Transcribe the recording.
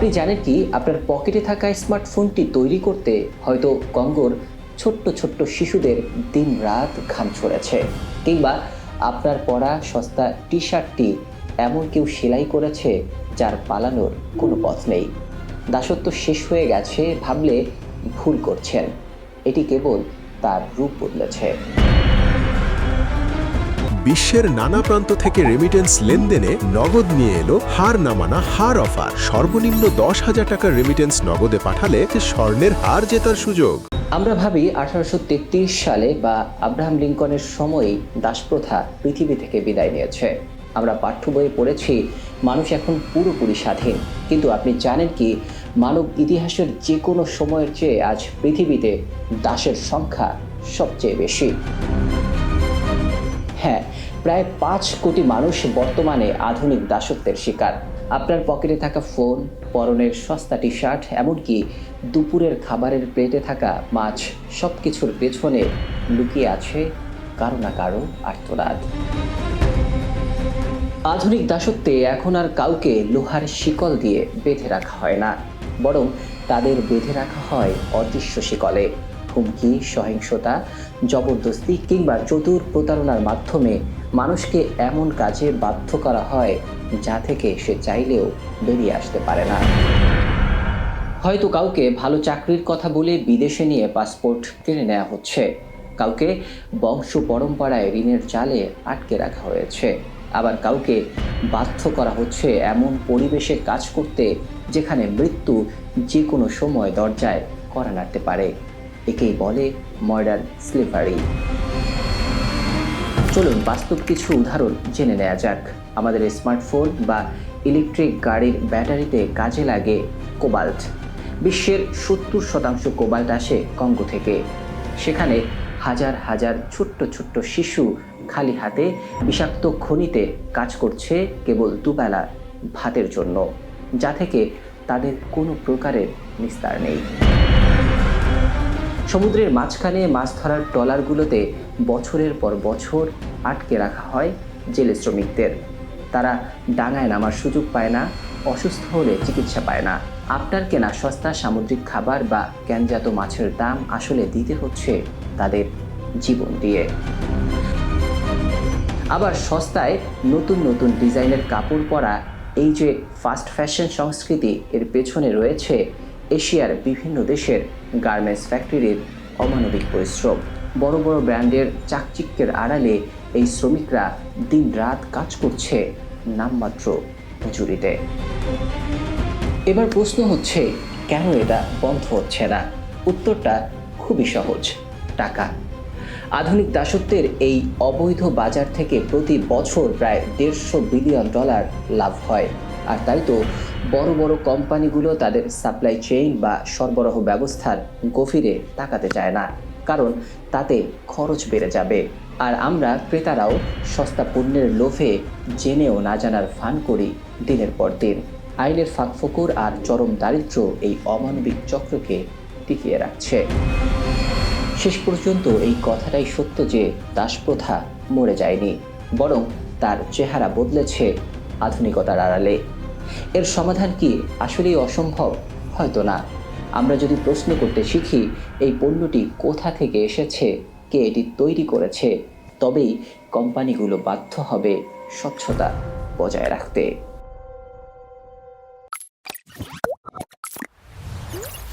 আপনি জানেন কি আপনার পকেটে থাকা স্মার্টফোনটি তৈরি করতে হয়তো কঙ্গোর ছোট্ট ছোট্ট শিশুদের দিনরাত ঘাম ঝরেছে, কিংবা আপনার পরা সস্তা টি শার্টটি এমন কেউ সেলাই করেছে যার পালানোর কোনো পথ নেই। দাসত্ব শেষ হয়ে গেছে ভাবলে ভুল করছেন, এটি কেবল তার রূপ বদলেছে। বিশ্বের নানা প্রান্ত থেকে রেমিটেন্স লেনদেনে নগদ নিয়ে এলো হার না মানা হার অফার। সর্বনিম্ন 10,000 টাকার রেমিটেন্স নগদে পাঠালে স্বর্ণের হার জেতার সুযোগ। আমরা ভাবি 1833 সালে বা আব্রাহাম লিঙ্কনের সময়ই দাসপ্রথা পৃথিবী থেকে বিদায় নিয়েছে। আমরা পাঠ্য বইয়ে পড়েছি মানুষ এখন পুরোপুরি স্বাধীন, কিন্তু আপনি জানেন কি মানব ইতিহাসের যে কোনো সময়ের চেয়ে আজ পৃথিবীতে দাসের সংখ্যা সবচেয়ে বেশি। হ্যাঁ, প্রায় 5 কোটি মানুষ বর্তমানে আধুনিক দাসত্বের শিকার। আপনার পকেটে থাকা ফোন, পরনের সস্তা টি শার্ট, এমনকি দুপুরের খাবারের প্লেটে থাকা মাছ, সব কিছুর পেছনে লুকিয়ে আছে কারো না কারো আর্তনাদ। আধুনিক দাসত্বে এখন আর কাউকে লোহার শিকল দিয়ে বেঁধে রাখা হয় না, বরং তাদের বেঁধে রাখা হয় অদৃশ্য শিকলে। হুমকি, সহিংসতা, জবরদস্তি কিংবা চতুর প্রতারণার মাধ্যমে মানুষকে এমন কাজে বাধ্য করা হয় যা থেকে সে চাইলেও বেরিয়ে আসতে পারে না। হয়তো কাউকে ভালো চাকরির কথা বলে বিদেশে নিয়ে পাসপোর্ট কেড়ে নেওয়া হচ্ছে, কাউকে বংশ পরম্পরায় ঋণের জালে আটকে রাখা হয়েছে, আবার কাউকে বাধ্য করা হচ্ছে এমন পরিবেশে কাজ করতে যেখানে মৃত্যু যে কোনো সময় দরজায় কড়া নাড়তে পারে। একেই বলে মডার্ন স্লেভারি। চলুন বাস্তব কিছু উদাহরণ জেনে নেওয়া যাক। আমাদের স্মার্টফোন বা ইলেকট্রিক গাড়ির ব্যাটারিতে কাজে লাগে কোবাল্ট। বিশ্বের 70% কোবাল্ট আসে কঙ্গো থেকে। সেখানে হাজার হাজার ছোট্ট ছোট্ট শিশু খালি হাতে বিষাক্ত খনিতে কাজ করছে কেবল দুবেলা ভাতের জন্য, যা থেকে তাদের কোনো প্রকারের নিস্তার নেই। সমুদ্রের মাঝখানে মাছ ধরার ট্রলারগুলোতে বছরের পর বছর আটকে রাখা হয় জেলে শ্রমিকদের। তারা ডাঙায় নামার সুযোগ পায় না, অসুস্থ হলে চিকিৎসা পায় না। আপনার কেনা সস্তা সামুদ্রিক খাবার বা ক্যানজাত মাছের দাম আসলে দিতে হচ্ছে তাদের জীবন দিয়ে। আবার সস্তায় নতুন নতুন ডিজাইনের কাপড় পরা এই যে ফাস্ট ফ্যাশন সংস্কৃতি, এর পেছনে রয়েছে এশিয়ার বিভিন্ন দেশের গার্মেন্টস ফ্যাক্টরির অমানবিক পরিশ্রম। বড় বড় ব্র্যান্ডের চাকচিক্যের আড়ালে এই শ্রমিকরা দিনরাত কাজ করছে নামমাত্র মজুরিতে। এবার প্রশ্ন হচ্ছে, কেন এটা বন্ধ হচ্ছে না? উত্তরটা খুবই সহজ, টাকা। আধুনিক দাসত্বের এই অবৈধ বাজার থেকে প্রতি বছর প্রায় $150 বিলিয়ন লাভ হয়। আর তাই তো বড় বড় কোম্পানিগুলো তাদের সাপ্লাই চেইন বা সরবরাহ ব্যবস্থার গভীরে তাকাতে চায় না, কারণ তাতে খরচ বেড়ে যাবে। আর আমরা ক্রেতারাও সস্তা পণ্যের লোভে জেনেও না জানার ভান করি দিনের পর দিন। আইনের ফাঁকফোকর আর চরম দারিদ্র্য এই অমানবিক চক্রকে টিকিয়ে রাখছে। শেষ পর্যন্ত এই কথাটাই সত্য যে দাসপ্রথা মরে যায়নি, বরং তার চেহারা বদলেছে আধুনিকতার আড়ালে। এর সমাধান কি আসলেই অসম্ভব? হয়তো না। আমরা যদি প্রশ্ন করতে শিখি এই পণ্যটি কোথা থেকে এসেছে, কে এটি তৈরি করেছে, তবেই কোম্পানিগুলো বাধ্য হবে স্বচ্ছতা বজায় রাখতে।